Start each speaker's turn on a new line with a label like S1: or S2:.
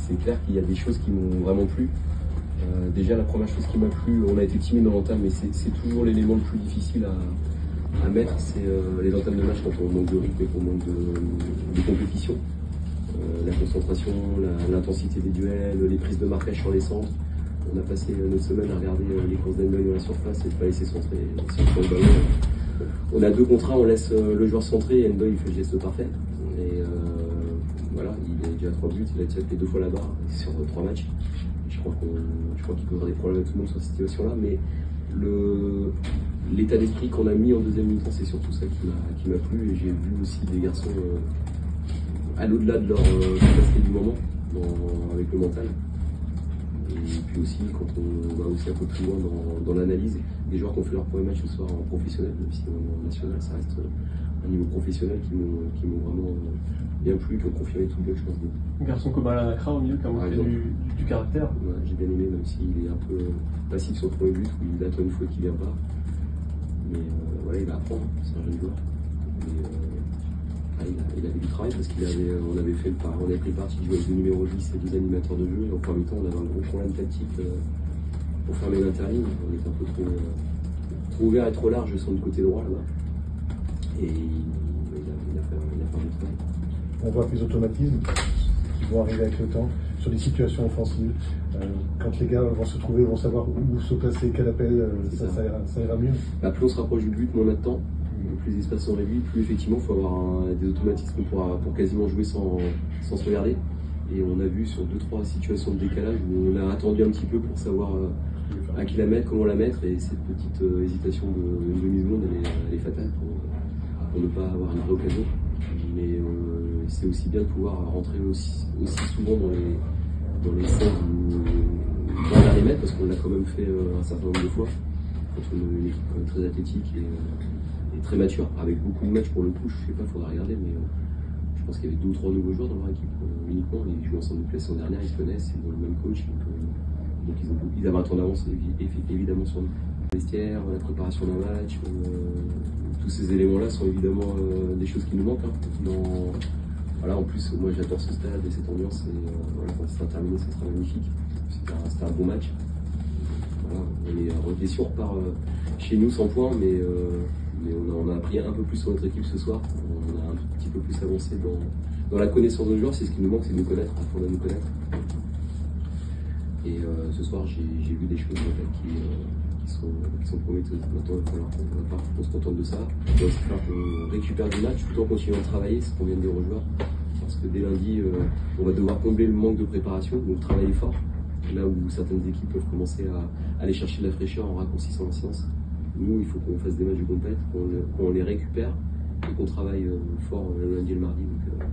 S1: c'est clair qu'il y a des choses qui m'ont vraiment plu. Déjà, la première chose qui m'a plu, on a été timide dans l'entame, mais c'est toujours l'élément le plus difficile à mettre, c'est les entames de match quand on manque de rythme et qu'on manque de compétition. La concentration, l'intensité des duels, les prises de marquage sur les centres. On a passé notre semaine à regarder les courses d'Endoy dans la surface et de ne pas laisser centrer le ballon. On a 2 contre 1, on laisse le joueur centrer et Endoy fait le geste parfait. Et voilà, il a déjà 3 buts, il a déjà fait 2 fois la barre sur 3 matchs. Je crois qu'il posera des problèmes à tout le monde sur cette situation-là, mais l'état d'esprit qu'on a mis en deuxième mi-temps, c'est surtout ça qui m'a plu. Et j'ai vu aussi des garçons à l'au-delà de leur capacité du moment, avec le mental. Et puis aussi, quand on va aussi un peu plus loin dans l'analyse, des joueurs qui ont fait leur premier match ce soir en professionnel, même si en national, ça reste un niveau professionnel qui m'ont vraiment bien plu, qui ont confirmé tout le bien, je pense.
S2: Un garçon comme Alain Lacra au milieu qui a montré du caractère.
S1: Ouais, j'ai bien aimé, même s'il est un peu passif sur le premier but, où il attend une fois qu'il vient pas. Mais voilà, il va apprendre, c'est un jeune joueur. Il avait du travail parce qu'on avait pris le parti de jouer avec le numéro 10 et 2 animateurs de jeu. Et en premier temps, on avait un gros problème tactique pour fermer l'interligne. On était un peu trop ouvert et trop large sur le côté droit là-bas. Et il a fait un bon travail.
S3: On voit que les automatismes qui vont arriver avec le temps sur des situations offensives. Quand les gars vont se trouver, vont savoir où se placer, quel appel, ça ira mieux.
S1: Plus on se rapproche du but, moins on a de temps. Plus les espaces sont réduits, plus effectivement il faut avoir des automatismes pour quasiment jouer sans se regarder. Et on a vu sur 2-3 situations de décalage où on a attendu un petit peu pour savoir à qui la mettre, comment la mettre. Et cette petite hésitation de demi-seconde, elle est fatale pour ne pas avoir une vraie occasion. Mais c'est aussi bien de pouvoir rentrer aussi souvent dans les scènes où on va les mettre, parce qu'on l'a quand même fait un certain nombre de fois contre une équipe quand même très athlétique et très mature, avec beaucoup de matchs pour le coup. Je sais pas, il faudra regarder, mais je pense qu'il y avait 2 ou 3 nouveaux joueurs dans leur équipe uniquement. Ils jouent ensemble depuis la saison dernière, ils se connaissent, ils ont le même coach, donc ils avaient un temps d'avance évidemment sur nous. Le vestiaire, la préparation d'un match, tous ces éléments-là sont évidemment des choses qui nous manquent. Voilà, en plus, moi j'adore ce stade et cette ambiance, et voilà, quand ça sera terminé, ça sera magnifique. C'était un bon match. Voilà, on est sûr, on repart chez nous sans points, mais on a appris un peu plus sur notre équipe ce soir. On a un petit peu plus avancé dans la connaissance de nos joueurs. C'est ce qui nous manque, c'est de nous connaître, apprendre à nous connaître. Et ce soir, j'ai vu des choses qui sont prometteuses. Maintenant, il va falloir qu'on se contente de ça. Il va aussi falloir qu'on récupère du match tout en continuant de travailler, c'est ce qu'on vient de dire aux joueurs. Parce que dès lundi, on va devoir combler le manque de préparation, donc travailler fort. Là où certaines équipes peuvent commencer à aller chercher de la fraîcheur en raccourcissant la séance. Nous, il faut qu'on fasse des matchs de compète, qu'on les récupère et qu'on travaille fort le lundi et le mardi. Donc,